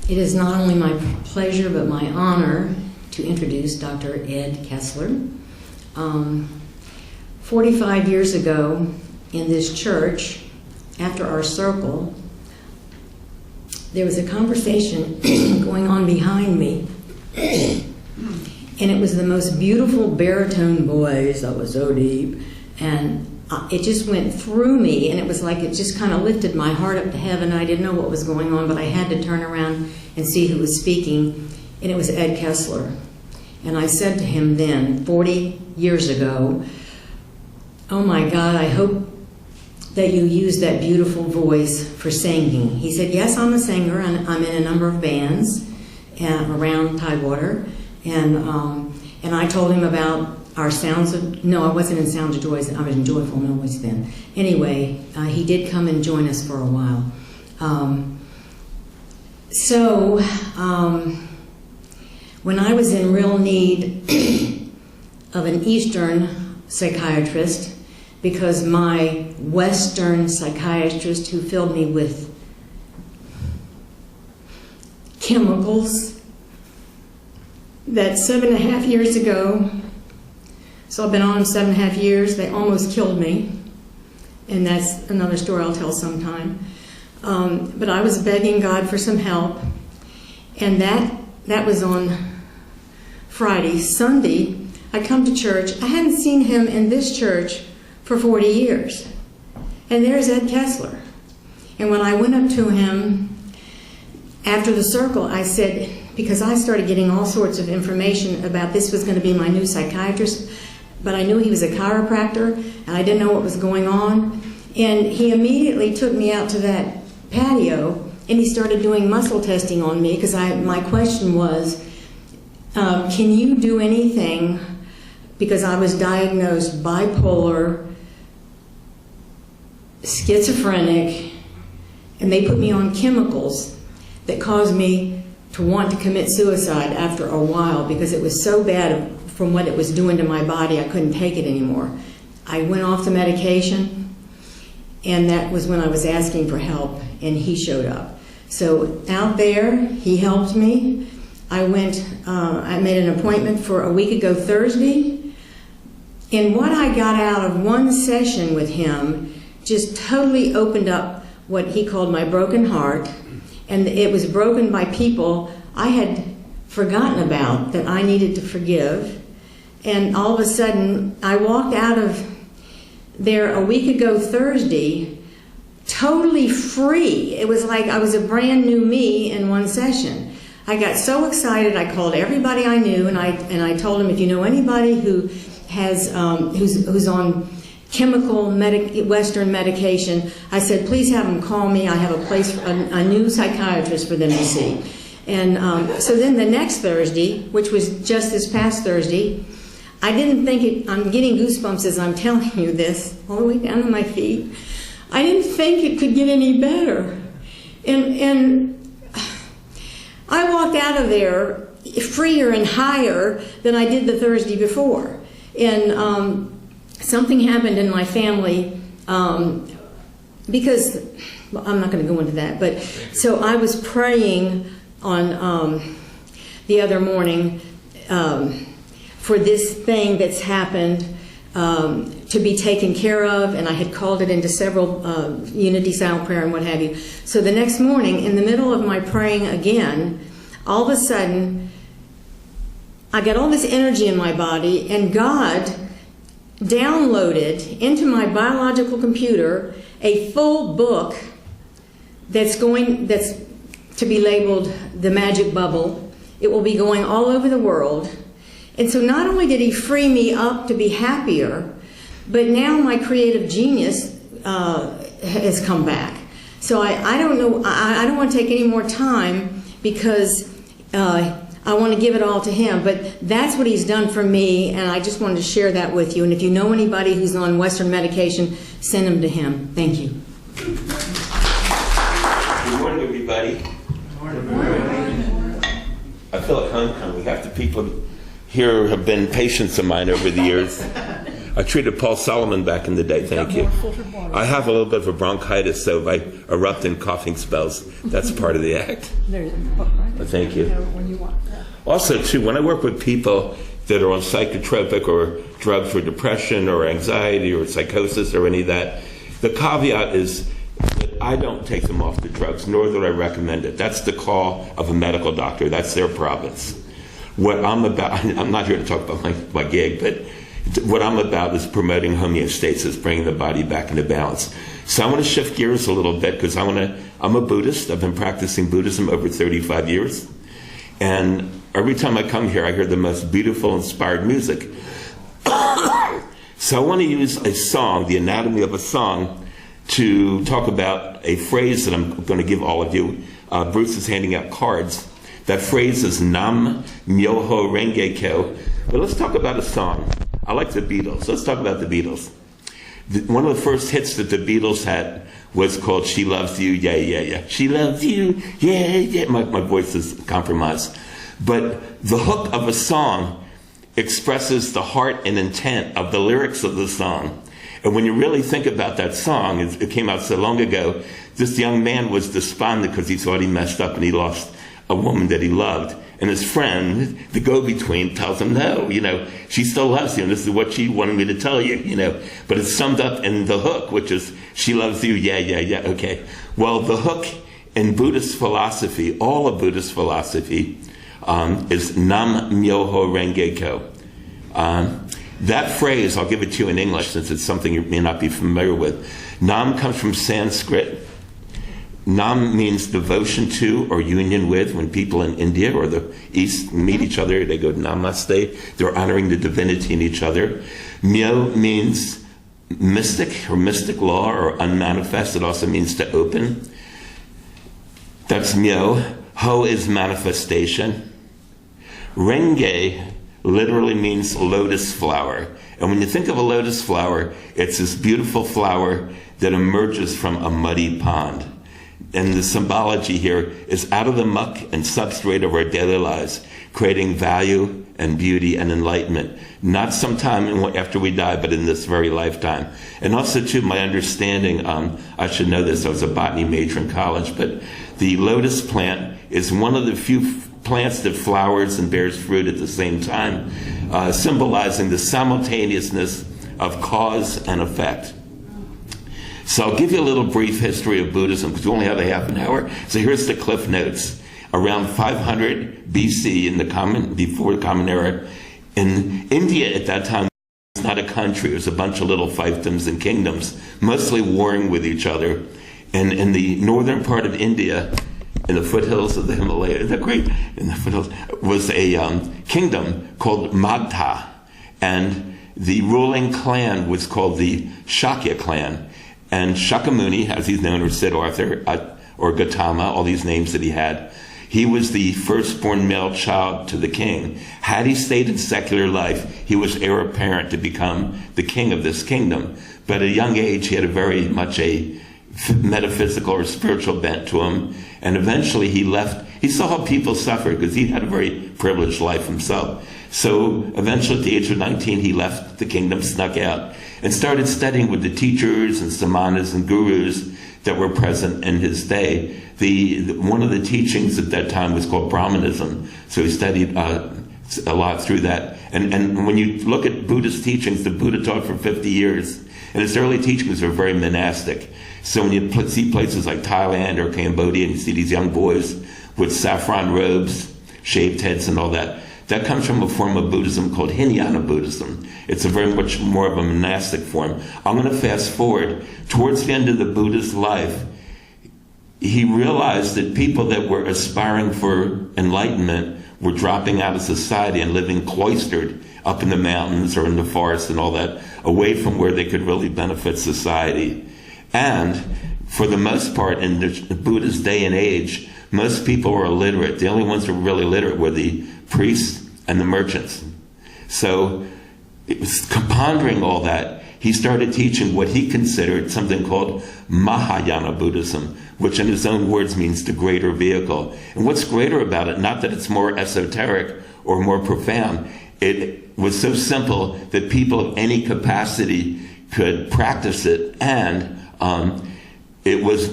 It is not only my pleasure but my honor to introduce Dr. Ed Kessler. 45 years ago in this church, after our circle, there was a conversation going on behind me, and it was the most beautiful baritone voice that was so deep, and it just went through me, and it was like it just kind of lifted my heart up to heaven. I didn't know what was going on, but I had to turn around and see who was speaking, and it was Ed Kessler. And I said to him then, 40 years ago, "Oh my God, I hope that you use that beautiful voice for singing." He said, "Yes, I'm a singer, and I'm in a number of bands around Tidewater." And I told him about our Sounds of... No, I wasn't in Sounds of Joy. I was in Joyful Noise then. Anyway, he did come and join us for a while. When I was in real need of an Eastern psychiatrist, because my Western psychiatrist who filled me with chemicals, that 7.5 years ago, so I've been on them 7.5 years, they almost killed me, and that's another story I'll tell sometime. But I was begging God for some help, and that was on Friday. Sunday, I come to church. I hadn't seen him in this church for 40 years. And there's Ed Kessler. And when I went up to him after the circle, I said, because I started getting all sorts of information about this was going to be my new psychiatrist, but I knew he was a chiropractor, and I didn't know what was going on. And he immediately took me out to that patio, and he started doing muscle testing on me, because my question was, can you do anything, because I was diagnosed bipolar, schizophrenic, and they put me on chemicals that caused me to want to commit suicide after a while, because it was so bad from what it was doing to my body, I couldn't take it anymore. I went off the medication, and that was when I was asking for help, and he showed up. So out there, he helped me. I made an appointment for a week ago Thursday, and what I got out of one session with him just totally opened up what he called my broken heart, and it was broken by people I had forgotten about that I needed to forgive. And all of a sudden, I walked out of there a week ago Thursday totally free. It was like I was a brand new me in one session. I got so excited, I called everybody I knew, and I told them, if you know anybody who has who's on chemical Western medication, I said, please have them call me. I have a place, a new psychiatrist for them to see. And so then the next Thursday, which was just this past Thursday, I didn't think it, I'm getting goosebumps as I'm telling you this, all the way down to my feet. I didn't think it could get any better. And I walked out of there freer and higher than I did the Thursday before. And something happened in my family because, well, I'm not going to go into that, but so I was praying on the other morning for this thing that's happened to be taken care of, and I had called it into several unity silent prayer and what have you. So the next morning, in the middle of my praying again, all of a sudden, I got all this energy in my body, and God downloaded into my biological computer a full book that's to be labeled The Magic Bubble. It will be going all over the world. And so not only did he free me up to be happier, but now my creative genius has come back. So I don't know, I don't want to take any more time because I want to give it all to him, but that's what he's done for me, and I just wanted to share that with you. And if you know anybody who's on Western medication, send them to him. Thank you. Good morning, everybody. Good morning. I feel like homecoming. Half the people here have been patients of mine over the years. I treated Paul Solomon back in the day, thank you. I have a little bit of a bronchitis, so if I erupt in coughing spells, that's part of the act. Thank you. Also, too, when I work with people that are on psychotropic or drugs for depression or anxiety or psychosis or any of that, the caveat is that I don't take them off the drugs, nor do I recommend it. That's the call of a medical doctor. That's their province. What I'm about, I'm not here to talk about my gig, but what I'm about is promoting homeostasis, bringing the body back into balance. So I want to shift gears a little bit because I'm a Buddhist. I've been practicing Buddhism over 35 years. And every time I come here, I hear the most beautiful, inspired music. So I want to use a song, the anatomy of a song, to talk about a phrase that I'm going to give all of you. Bruce is handing out cards. That phrase is Nam MYOHO RENGE KYO. But let's talk about a song. I like the Beatles. Let's talk about the Beatles. One of the first hits that the Beatles had was called She Loves You, Yeah, Yeah, Yeah. She loves you, yeah, yeah. My voice is compromised. But the hook of a song expresses the heart and intent of the lyrics of the song. And when you really think about that song, it came out so long ago, this young man was despondent because he thought he messed up and he lost a woman that he loved. And his friend, the go-between, tells him, no, she still loves you, and this is what she wanted me to tell you, But it's summed up in the hook, which is, she loves you, yeah, yeah, yeah, okay. Well, the hook in Buddhist philosophy, all of Buddhist philosophy, is Nam MYOHO RENGE KYO. That phrase, I'll give it to you in English since it's something you may not be familiar with. Nam comes from Sanskrit. Nam means devotion to or union with. When people in India or the East meet each other, they go namaste. They're honoring the divinity in each other. Myo means mystic or mystic law or unmanifest. It also means to open. That's myo. Ho is manifestation. Renge literally means lotus flower. And when you think of a lotus flower, it's this beautiful flower that emerges from a muddy pond. And the symbology here is out of the muck and substrate of our daily lives, creating value and beauty and enlightenment, not sometime after we die, but in this very lifetime. And also, too, my understanding, I should know this, I was a botany major in college, but the lotus plant is one of the few plants that flowers and bears fruit at the same time, symbolizing the simultaneousness of cause and effect. So I'll give you a little brief history of Buddhism because we only have a half an hour. So here's the Cliff Notes. Around 500 BC, before the Common Era, in India at that time was not a country. It was a bunch of little fiefdoms and kingdoms, mostly warring with each other. And in the northern part of India, in the foothills of the Himalayas, isn't that great? In the foothills was a kingdom called Magdha, and the ruling clan was called the Shakya clan. And Shakyamuni, as he's known, or Siddhartha, or Gautama, all these names that he had, he was the firstborn male child to the king. Had he stayed in secular life, he was heir apparent to become the king of this kingdom. But at a young age, he had very much a metaphysical or spiritual bent to him. And eventually he left. He saw how people suffered because he had a very privileged life himself. So eventually at the age of 19, he left the kingdom, snuck out, and started studying with the teachers and samanas and gurus that were present in his day. One of the teachings at that time was called Brahmanism. So he studied a lot through that. And when you look at Buddhist teachings, the Buddha taught for 50 years. And his early teachings were very monastic. So when you see places like Thailand or Cambodia and you see these young boys with saffron robes, shaved heads and all that, that comes from a form of Buddhism called Hinayana Buddhism. It's a very much more of a monastic form. I'm going to fast forward. Towards the end of the Buddha's life, he realized that people that were aspiring for enlightenment were dropping out of society and living cloistered up in the mountains or in the forest and all that, away from where they could really benefit society. And for the most part, in the Buddha's day and age, most people were illiterate. The only ones who were really literate were the priests and the merchants. So it was pondering all that. He started teaching what he considered something called Mahayana Buddhism, which in his own words means the greater vehicle. And what's greater about it, not that it's more esoteric or more profound, it was so simple that people of any capacity could practice it, and it was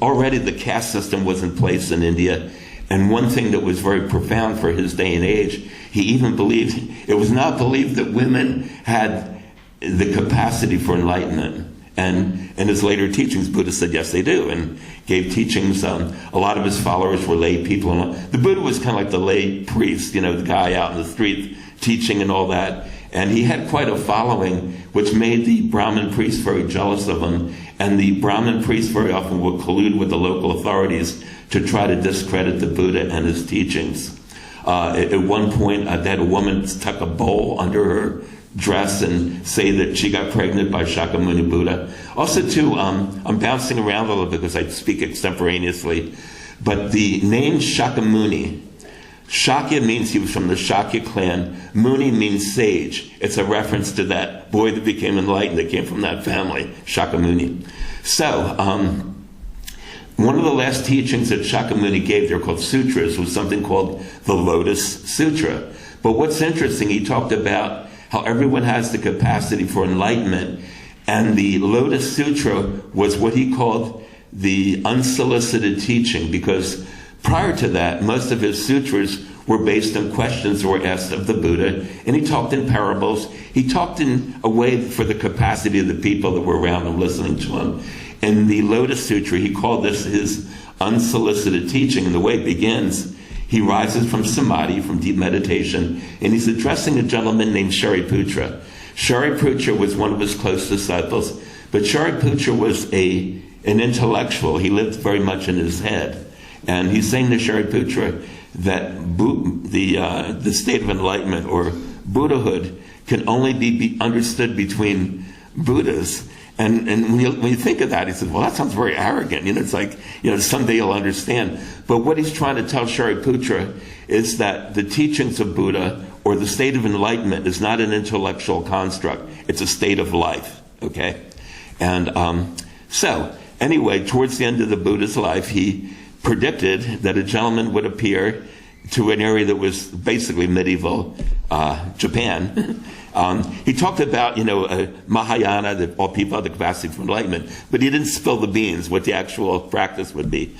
already the caste system was in place in India. And one thing that was very profound for his day and age, he even believed, it was not believed that women had the capacity for enlightenment. And in his later teachings, Buddha said, yes, they do, and gave teachings. A lot of his followers were lay people. And the Buddha was kind of like the lay priest, the guy out in the street teaching and all that. And he had quite a following, which made the Brahmin priests very jealous of him. And the Brahmin priests very often would collude with the local authorities to try to discredit the Buddha and his teachings. At one point, they had a woman tuck a bowl under her dress and say that she got pregnant by Shakyamuni Buddha. Also, too, I'm bouncing around a little bit because I speak extemporaneously, but the name Shakyamuni, Shakya means he was from the Shakya clan. Muni means sage. It's a reference to that boy that became enlightened that came from that family, Shakyamuni. So, one of the last teachings that Shakyamuni gave, they're called sutras, was something called the Lotus Sutra. But what's interesting, he talked about how everyone has the capacity for enlightenment, and the Lotus Sutra was what he called the unsolicited teaching, because prior to that, most of his sutras were based on questions that were asked of the Buddha, and he talked in parables. He talked in a way for the capacity of the people that were around him listening to him. In the Lotus Sutra, he called this his unsolicited teaching, and the way it begins, he rises from samadhi, from deep meditation, and he's addressing a gentleman named Shariputra. Shariputra was one of his close disciples, but Shariputra was an intellectual. He lived very much in his head. And he's saying to Shariputra that the state of enlightenment or Buddhahood can only be understood between Buddhas. And when you think of that, he says, well, that sounds very arrogant. It's like, someday you'll understand. But what he's trying to tell Shariputra is that the teachings of Buddha or the state of enlightenment is not an intellectual construct. It's a state of life, okay? And so, anyway, towards the end of the Buddha's life, he predicted that a gentleman would appear to an area that was basically medieval Japan. He talked about, Mahayana, that all people have the capacity for enlightenment, but he didn't spill the beans what the actual practice would be.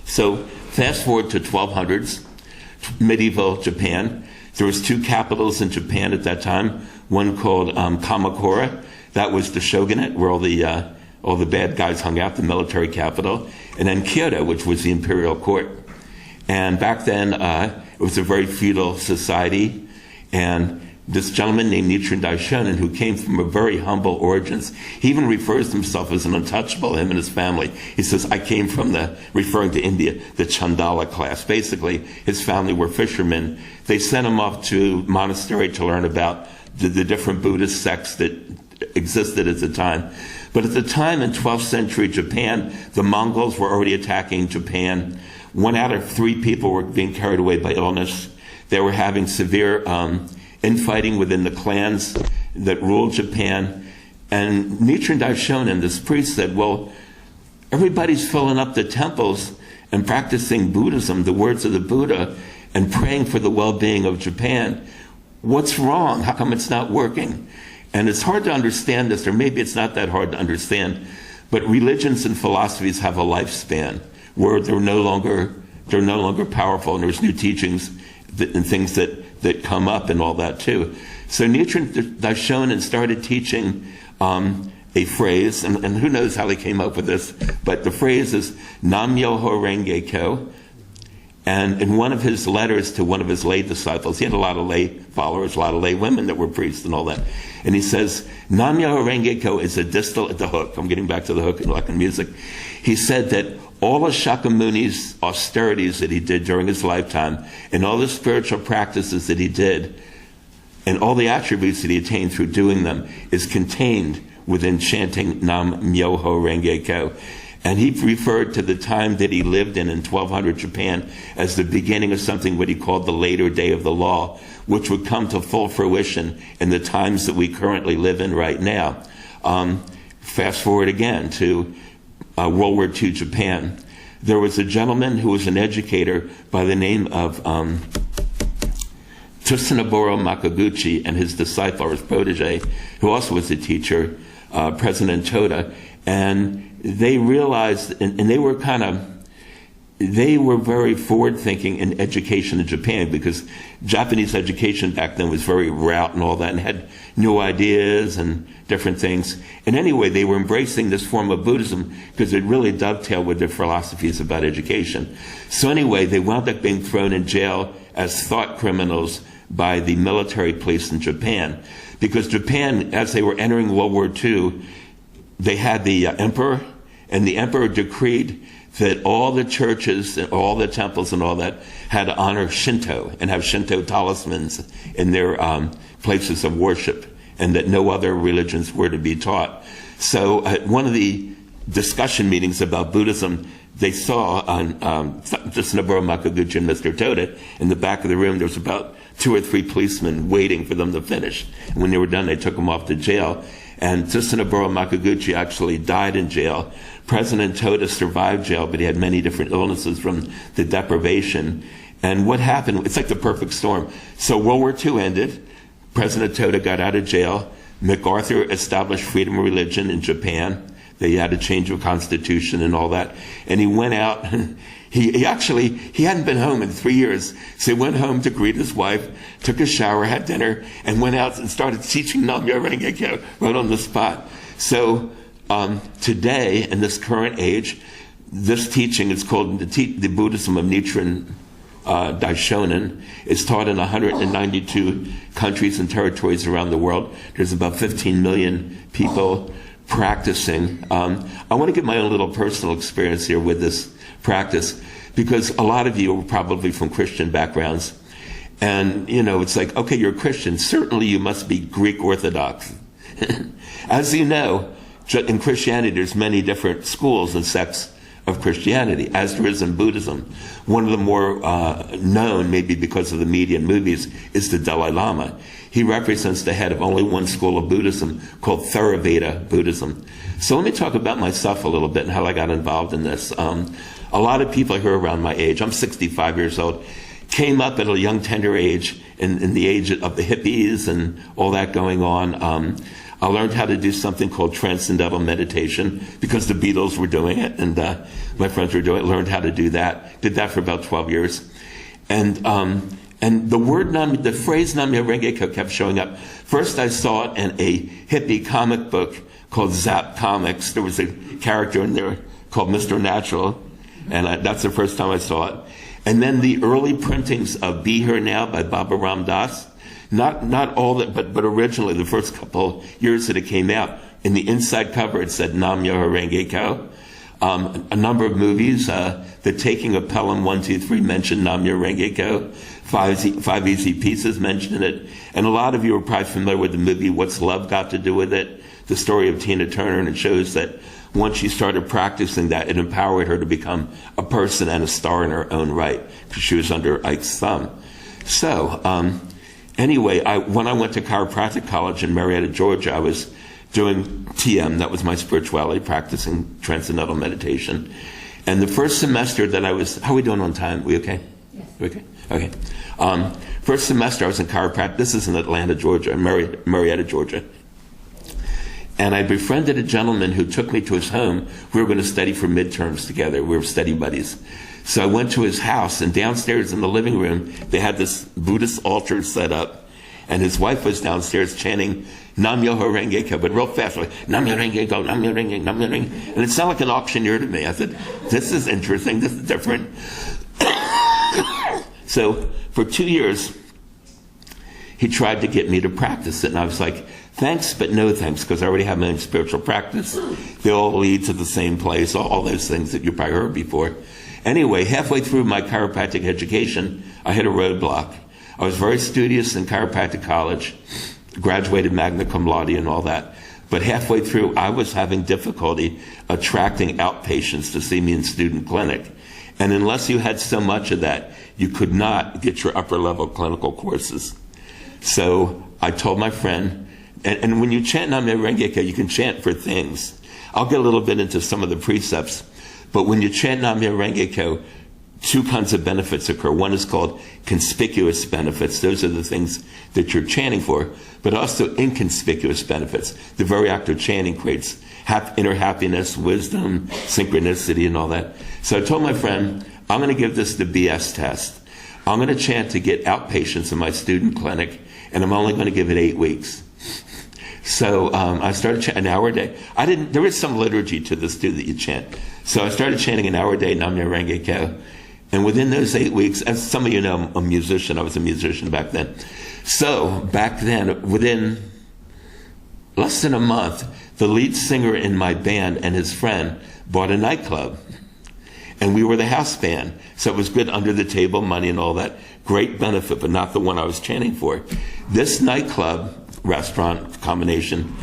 So, fast forward to 1200s, medieval Japan. There was two capitals in Japan at that time, one called Kamakura. That was the shogunate, where all the bad guys hung out, the military capital, and then Kyoto, which was the imperial court. And back then, it was a very feudal society, and this gentleman named Nichiren Daishonin, who came from a very humble origins, he even refers to himself as an untouchable, him and his family. He says, I came from referring to India, the Chandala class. Basically, his family were fishermen. They sent him off to monastery to learn about the different Buddhist sects that existed at the time. But at the time in 12th century Japan, the Mongols were already attacking Japan. 1 out of 3 people were being carried away by illness. They were having severe infighting within the clans that ruled Japan. And Nichiren Daishonin, this priest, said, well, everybody's filling up the temples and practicing Buddhism, the words of the Buddha, and praying for the well-being of Japan. What's wrong? How come it's not working? And it's hard to understand this, or maybe it's not that hard to understand, but religions and philosophies have a lifespan where they're no longer powerful, and there's new teachings and things that come up and all that too. So Nichiren Daishonin started teaching a phrase, and who knows how they came up with this, but the phrase is MYOHO RENGE KYO. And in one of his letters to one of his lay disciples, he had a lot of lay followers, a lot of lay women that were priests and all that. And he says, MYOHO RENGE KYO is a distal at the hook. I'm getting back to the hook like in music. He said that all of Shakyamuni's austerities that he did during his lifetime, and all the spiritual practices that he did, and all the attributes that he attained through doing them, is contained within chanting MYOHO RENGE KYO. And he referred to the time that he lived in 1200 Japan as the beginning of something what he called the later day of the law, which would come to full fruition in the times that we currently live in right now. Fast forward again to World War II Japan. There was a gentleman who was an educator by the name of Tsuneboro Makaguchi and his disciple, or his protege, who also was a teacher, President Toda, and they realized, and they were very forward-thinking in education in Japan, because Japanese education back then was very route and all that, and had new ideas and different things. And anyway, they were embracing this form of Buddhism because it really dovetailed with their philosophies about education. So anyway, they wound up being thrown in jail as thought criminals by the military police in Japan. Because Japan, as they were entering World War II, they had the emperor, and the emperor decreed that all the churches and all the temples and all that had to honor Shinto and have Shinto talismans in their places of worship, and that no other religions were to be taught. So at one of the discussion meetings about Buddhism, they saw on Tsuneboro Makaguchi and Mr. Toda, in the back of the room, there was about 2 or 3 policemen waiting for them to finish. And when they were done, they took them off to jail. And Tsuneboro Makaguchi actually died in jail. President Toda survived jail, but he had many different illnesses from the deprivation. And what happened, it's like the perfect storm. So World War II ended. President Toda got out of jail. MacArthur established freedom of religion in Japan. They had a change of constitution and all that. And he went out. He hadn't been home in 3 years. So he went home to greet his wife, took a shower, had dinner, and went out and started teaching Nam-myoho Renge Kyo right on the spot. So today, in this current age, this teaching is called the Buddhism of Nichiren Daishonin. It's taught in 192 countries and territories around the world. There's about 15 million people practicing. I want to give my own little personal experience here with this practice, because a lot of you are probably from Christian backgrounds, and it's like, okay, you're a Christian, certainly you must be Greek Orthodox. As you know, in Christianity there's many different schools and sects of Christianity, as there is in Buddhism. One of the more known, maybe because of the media and movies, is the Dalai Lama. He represents the head of only one school of Buddhism called Theravada Buddhism. So let me talk about myself a little bit and how I got involved in this. A lot of people here around my age, I'm 65 years old, came up at a young, tender age, in the age of the hippies and all that going on. I learned how to do something called transcendental meditation because the Beatles were doing it, and my friends were doing it. Learned how to do that. Did that for about 12 years. And the phrase Nam-myoho Renge Kyo kept showing up. First I saw it in a hippie comic book called Zap Comics. There was a character in there called Mr. Natural, and that's the first time I saw it. And then the early printings of Be Here Now by Baba Ram Das. Not all that, but originally, the first couple years that it came out, in the inside cover it said Nam-myoho Renge Kyo. A number of movies, The Taking of Pelham 1, 2, 3 mentioned Nam-myoho Renge Kyo. Five Easy Pieces mentioned it. And a lot of you are probably familiar with the movie What's Love Got to Do with It? The story of Tina Turner, and it shows that once she started practicing that, it empowered her to become a person and a star in her own right, because she was under Ike's thumb. So, anyway, when I went to chiropractic college in Marietta, Georgia, I was doing TM, that was my spirituality, practicing transcendental meditation. And the first semester that I was, how are we doing on time? We okay? Yes. We okay? Okay. First semester I was in chiropractic. This is in Atlanta, Georgia, Marietta, Georgia. And I befriended a gentleman who took me to his home. We were going to study for midterms together. We were study buddies. So I went to his house, and downstairs in the living room, they had this Buddhist altar set up, and his wife was downstairs chanting Nam-myoho Renge Kyo, but real fast, like Nam-myoho Renge Kyo, Nam-myoho Renge Kyo, Nam-myoho Renge Kyo. And it sounded like an auctioneer to me. I said, this is interesting, this is different. So for 2 years, he tried to get me to practice it, and I was like, thanks, but no thanks, because I already have my own spiritual practice. They all lead to the same place, all those things that you probably heard before. Anyway, halfway through my chiropractic education, I hit a roadblock. I was very studious in chiropractic college, graduated magna cum laude and all that. But halfway through, I was having difficulty attracting outpatients to see me in student clinic. And unless you had so much of that, you could not get your upper level clinical courses. So I told my friend, and when you chant Nam-myoho Renge Kyo, you can chant for things. I'll get a little bit into some of the precepts. But when you chant Nam-myoho Renge Kyo, two kinds of benefits occur. One is called conspicuous benefits. Those are the things that you're chanting for, but also inconspicuous benefits. The very act of chanting creates inner happiness, wisdom, synchronicity, and all that. So I told my friend, I'm going to give this the BS test. I'm going to chant to get outpatients in my student clinic, and I'm only going to give it 8 weeks. So I started chanting an hour a day. There is some liturgy to this too that you chant. So I started chanting an hour a day, Nam Myoho Renge Kyo. And within those 8 weeks, as some of you know, I'm a musician. I was a musician back then. So back then, within less than a month, the lead singer in my band and his friend bought a nightclub. And we were the house band. So it was good under the table money and all that. Great benefit, but not the one I was chanting for. This nightclub restaurant combination,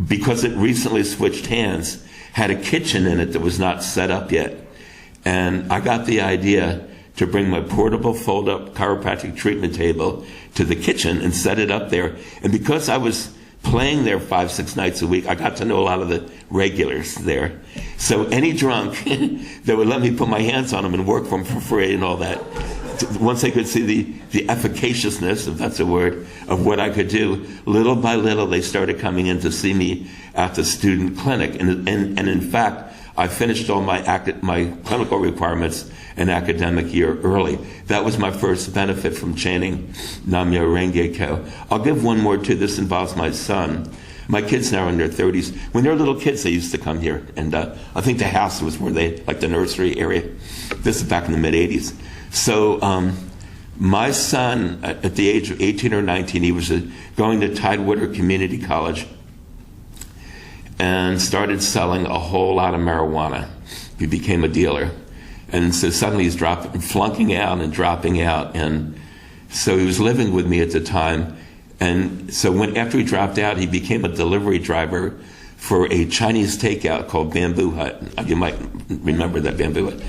because it recently switched hands, had a kitchen in it that was not set up yet. And I got the idea to bring my portable fold-up chiropractic treatment table to the kitchen and set it up there. And because I was playing there 5-6 nights a week, I got to know a lot of the regulars there. So any drunk that would let me put my hands on them and work for them for free and all that, once they could see the efficaciousness, if that's a word, of what I could do, little by little they started coming in to see me at the student clinic. And in fact, I finished all my clinical requirements an academic year early. That was my first benefit from chanting Nam Myoho Renge Kyo. I'll give one more too. This involves my son. My kids now are in their 30s. When they were little kids, they used to come here. And I think the house was where like the nursery area. This is back in the mid-'80s. So my son, at the age of 18 or 19, he was going to Tidewater Community College and started selling a whole lot of marijuana. He became a dealer. And so suddenly he's flunking out and dropping out. And so he was living with me at the time. And so after he dropped out, he became a delivery driver for a Chinese takeout called Bamboo Hut. You might remember that Bamboo Hut.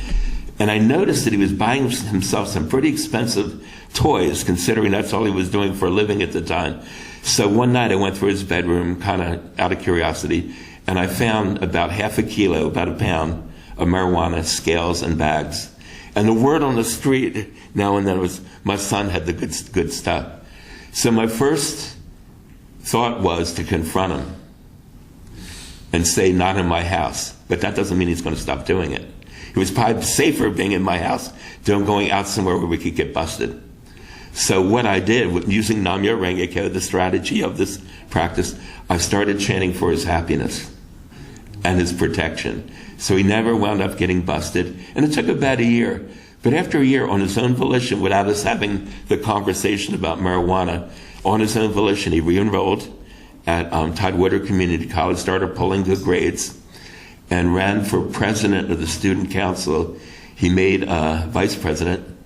And I noticed that he was buying himself some pretty expensive toys, considering that's all he was doing for a living at the time. So one night I went through his bedroom, kind of out of curiosity, and I found about half a kilo, about a pound, of marijuana, scales, and bags. And the word on the street now and then was my son had the good stuff. So my first thought was to confront him and say, not in my house. But that doesn't mean he's going to stop doing it. It was probably safer being in my house than going out somewhere where we could get busted. So what I did, using Nam Myoho Renge Kyo, the strategy of this practice, I started chanting for his happiness and his protection. So he never wound up getting busted. And it took about a year. But after a year, on his own volition, without us having the conversation about marijuana, on his own volition, he re-enrolled at Tidewater Community College, started pulling good grades, and ran for president of the student council. He made vice president.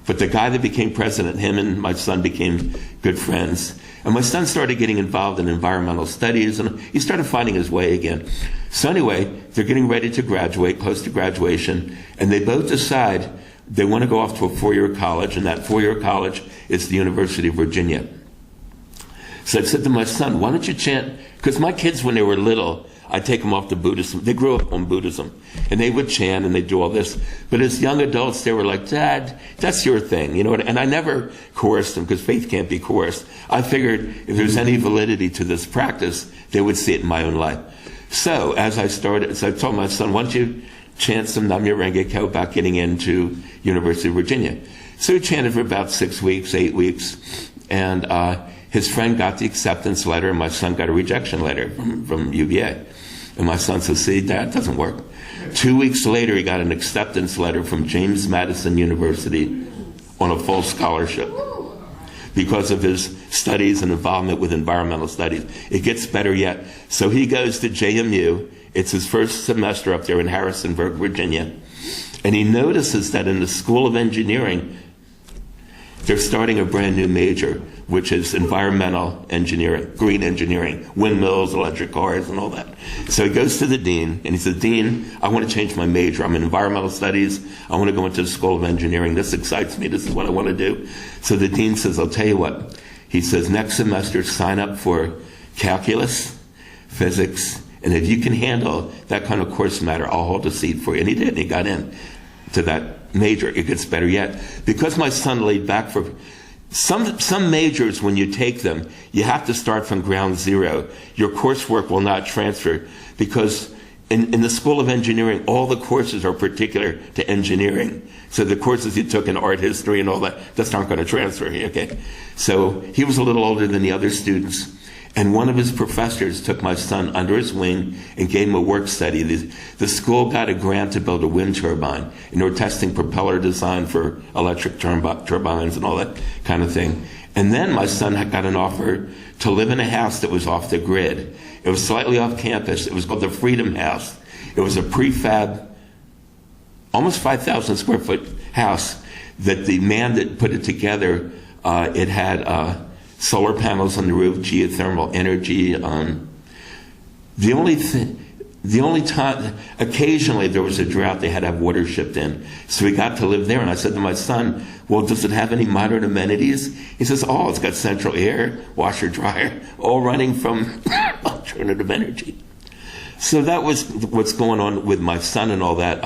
But the guy that became president, him and my son became good friends. And my son started getting involved in environmental studies, and he started finding his way again. So anyway, they're getting ready to graduate, close to graduation, and they both decide they want to go off to a 4-year college, and that 4-year college is the University of Virginia. So I said to my son, why don't you chant? Because my kids, when they were little, I'd take them off to Buddhism. They grew up on Buddhism. And they would chant and they'd do all this. But as young adults, they were like, Dad, that's your thing. You know what? And I never coerced them, because faith can't be coerced. I figured if there's any validity to this practice, they would see it in my own life. So as I told my son, why don't you chant some Nam Myoho Renge Kyo about getting into University of Virginia? So he chanted for about 6 weeks, 8 weeks. And his friend got the acceptance letter, and my son got a rejection letter from UVA. And my son says, see, that doesn't work. 2 weeks later, he got an acceptance letter from James Madison University on a full scholarship because of his studies and involvement with environmental studies. It gets better yet. So he goes to JMU. It's his first semester up there in Harrisonburg, Virginia. And he notices that in the School of Engineering, they're starting a brand new major, which is environmental engineering, green engineering, windmills, electric cars, and all that. So he goes to the dean, and he says, Dean, I want to change my major. I'm in environmental studies. I want to go into the School of Engineering. This excites me. This is what I want to do. So the dean says, I'll tell you what. He says, next semester, sign up for calculus, physics, and if you can handle that kind of course matter, I'll hold a seat for you. And he did, and he got in. to that major. It gets better yet. Because my son laid back for some majors, when you take them, you have to start from ground zero. Your coursework will not transfer because in the School of Engineering, all the courses are particular to engineering. So the courses you took in art history and all that, that's not going to transfer. Okay. So he was a little older than the other students. And one of his professors took my son under his wing and gave him a work study. The school got a grant to build a wind turbine, and they were testing propeller design for electric turbines and all that kind of thing. And then my son got an offer to live in a house that was off the grid. It was slightly off campus. It was called the Freedom House. It was a prefab, almost 5,000 square foot house that the man that put it together, it had solar panels on the roof, geothermal energy. The only time, occasionally there was a drought, they had to have water shipped in. So we got to live there, and I said to my son, well, does it have any modern amenities? He says, oh, it's got central air, washer, dryer, all running from alternative energy. So that was what's going on with my son and all that.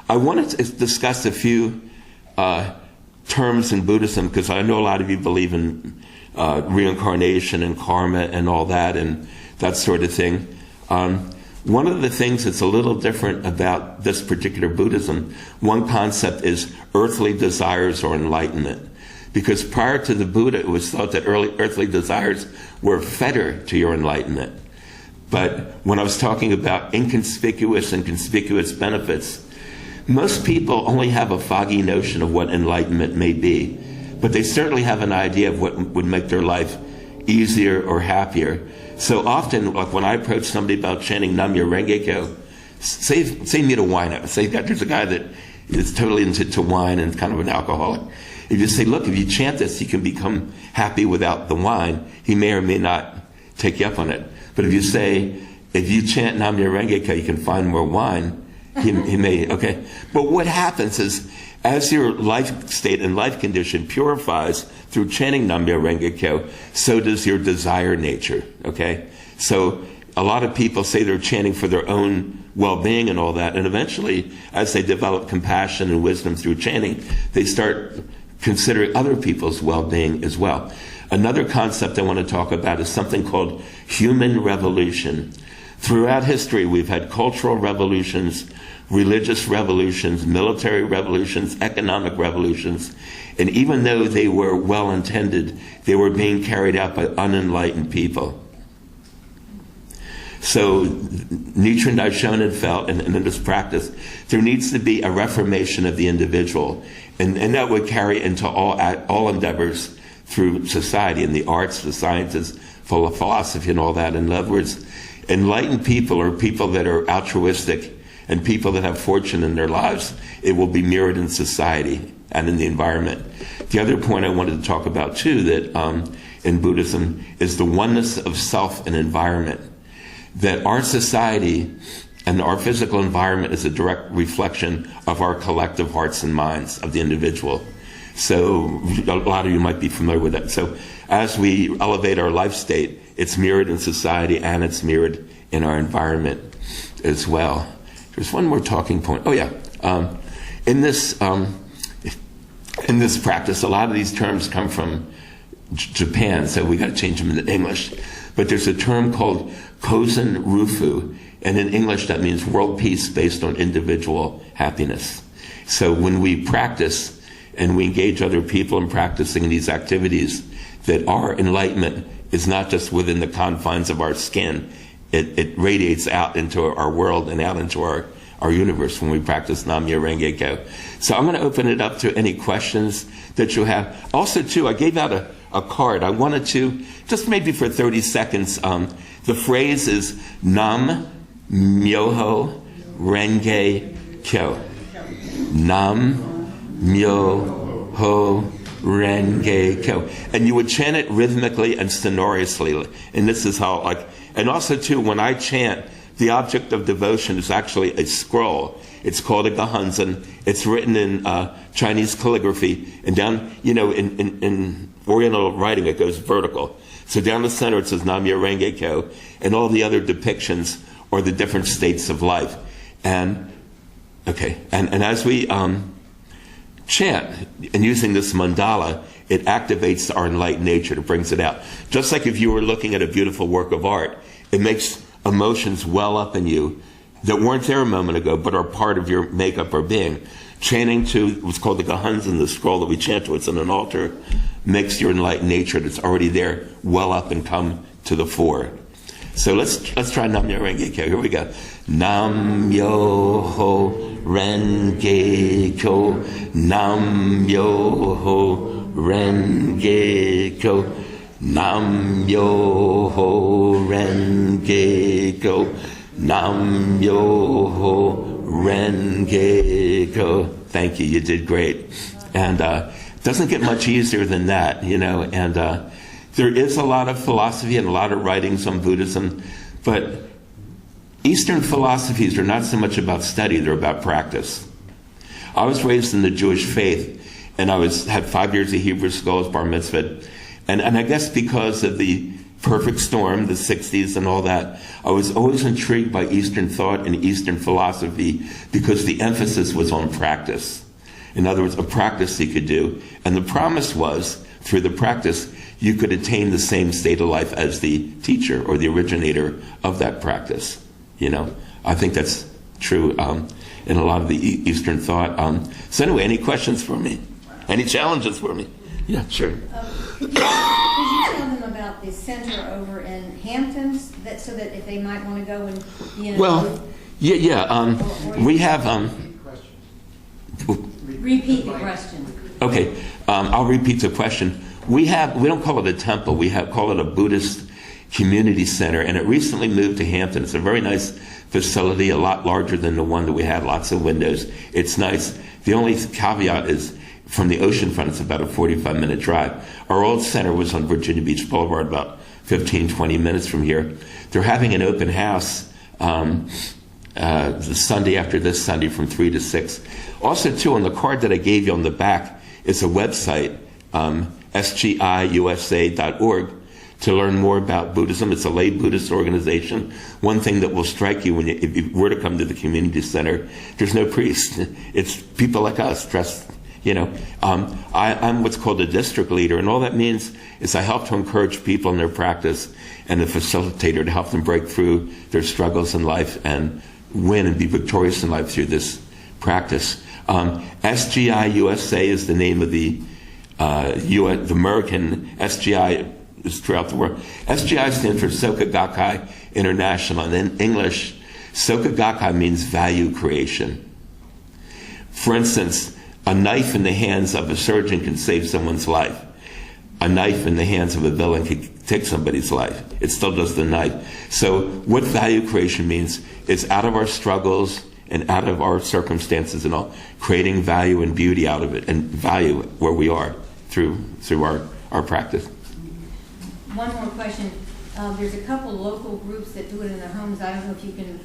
I wanted to discuss a few terms in Buddhism, because I know a lot of you believe in reincarnation and karma and all that and that sort of thing. One of the things that's a little different about this particular Buddhism, one concept is earthly desires or enlightenment. Because prior to the Buddha, it was thought that earthly desires were fetter to your enlightenment. But when I was talking about inconspicuous and conspicuous benefits, most people only have a foggy notion of what enlightenment may be. But they certainly have an idea of what would make their life easier or happier. So often, like when I approach somebody about chanting MYOHO RENGE KYO, say meet a wine. Say there's a guy that is totally into wine and kind of an alcoholic. If you say, look, if you chant this, you can become happy without the wine, he may or may not take you up on it. But if you say, if you chant MYOHO RENGE KYO, you can find more wine, he may, okay. But what happens is, as your life state and life condition purifies through chanting MYOHO RENGE KYO, so does your desire nature, okay? So a lot of people say they're chanting for their own well-being and all that, and eventually, as they develop compassion and wisdom through chanting, they start considering other people's well-being as well. Another concept I want to talk about is something called human revolution. Throughout history, we've had cultural revolutions, religious revolutions, military revolutions, economic revolutions, and even though they were well-intended, they were being carried out by unenlightened people. So Nichiren Daishonin felt, and in this practice, there needs to be a reformation of the individual, and that would carry into all endeavors through society, in the arts, the sciences, philosophy, and all that. In other words, enlightened people are people that are altruistic, and people that have fortune in their lives. It will be mirrored in society and in the environment. The other point I wanted to talk about too, that in Buddhism, is the oneness of self and environment. That our society and our physical environment is a direct reflection of our collective hearts and minds of the individual. So a lot of you might be familiar with that. So as we elevate our life state, it's mirrored in society and it's mirrored in our environment as well. There's one more talking point. Oh yeah, in this practice, a lot of these terms come from Japan, so we got to change them into English. But there's a term called Kozen Rufu, and in English that means world peace based on individual happiness. So when we practice and we engage other people in practicing these activities, that our enlightenment is not just within the confines of our skin. It radiates out into our world and out into our universe when we practice MYOHO RENGE KYO. So I'm going to open it up to any questions that you have. Also, too, I gave out a card. I wanted to, just maybe for 30 seconds, the phrase is Nam MYOHO RENGE KYO. Nam MYOHO RENGE KYO. And you would chant it rhythmically and sonorously. And this is how, and also too, when I chant, the object of devotion is actually a scroll. It's called a Gahanzen. It's written in Chinese calligraphy. And down, in Oriental writing, it goes vertical. So down the center it says MYOHO RENGE KYO. And all the other depictions are the different states of life. And Okay, and as we chant and using this mandala, it activates our enlightened nature. It brings it out. Just like if you were looking at a beautiful work of art, it makes emotions well up in you that weren't there a moment ago, but are part of your makeup or being. Chanting to what's called the Gahansan, the scroll that we chant to, it's on an altar, makes your enlightened nature that's already there well up and come to the fore. So let's try Nam Myoho Renge Kyo. Here we go. Nam Myoho Renge Kyo. Nam Myoho Renge Kyo. Nam Myoho Renge Kyo. Nam Myoho Renge Kyo. Thank you. You did great. And it doesn't get much easier than that, you know. And there is a lot of philosophy and a lot of writings on Buddhism, but Eastern philosophies are not so much about study, they're about practice. I was raised in the Jewish faith, and I had 5 years of Hebrew school as bar mitzvah. And I guess because of the perfect storm, the 60s and all that, I was always intrigued by Eastern thought and Eastern philosophy because the emphasis was on practice. In other words, a practice you could do. And the promise was, through the practice, you could attain the same state of life as the teacher or the originator of that practice. You know, I think that's true in a lot of the Eastern thought. So anyway, any questions for me? Any challenges for me? Yeah, sure. Could you tell them about the center over in Hamptons, so that if they might want to go and be in a Well, we have... Repeat the question. Okay, I'll repeat the question. We don't call it a temple, call it a Buddhist community center, and it recently moved to Hampton. It's a very nice facility, a lot larger than the one that we had, lots of windows. It's nice. The only caveat is from the ocean front, it's about a 45-minute drive. Our old center was on Virginia Beach Boulevard, about 15, 20 minutes from here. They're having an open house the Sunday after this Sunday from 3 to 6. Also, too, on the card that I gave you on the back is a website, sgiusa.org, to learn more about Buddhism. It's a lay Buddhist organization. One thing that will strike you if you were to come to the community center, there's no priest. It's people like us dressed, you know. I'm what's called a district leader, and all that means is I help to encourage people in their practice and the facilitator to help them break through their struggles in life and win and be victorious in life through this practice. SGI USA is the name of the American. SGI is throughout the world. SGI stands for Soka Gakkai International, and in English, Soka Gakkai means value creation. For instance, a knife in the hands of a surgeon can save someone's life. A knife in the hands of a villain can take somebody's life. It still does the knife. So what value creation means is out of our struggles and out of our circumstances and all, creating value and beauty out of it, and value where we are through our practice. One more question. There's a couple local groups that do it in their homes. I don't know if you can...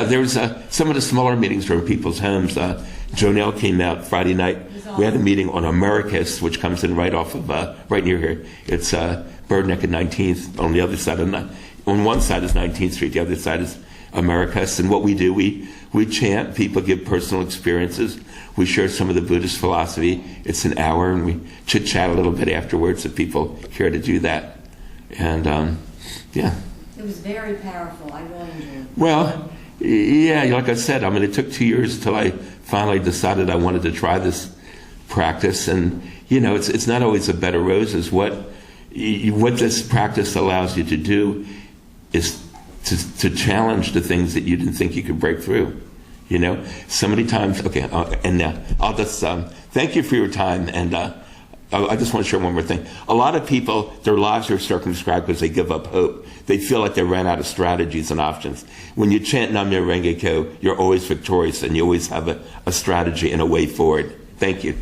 There's some of the smaller meetings are in people's homes. Jonelle came out Friday night. We had a meeting on Americus, which comes in right off of right near here. It's Bird Neck and 19th. On the other side on one side is 19th Street, the other side is Americus. And what we do, we chant. People give personal experiences. We share some of the Buddhist philosophy. It's an hour, and we chit chat a little bit afterwards if people care to do that. And It was very powerful. I really enjoyed it. Well, yeah, like I said, I mean, it took 2 years until I finally decided I wanted to try this practice. And, you know, it's not always a bed of roses. What this practice allows you to do is to challenge the things that you didn't think you could break through. You know, so many times, okay, and now I'll just thank you for your time. And I just want to share one more thing. A lot of people, their lives are circumscribed because they give up hope. They feel like they ran out of strategies and options. When you chant Nam Myoho Renge Kyo, you're always victorious, and you always have a strategy and a way forward. Thank you.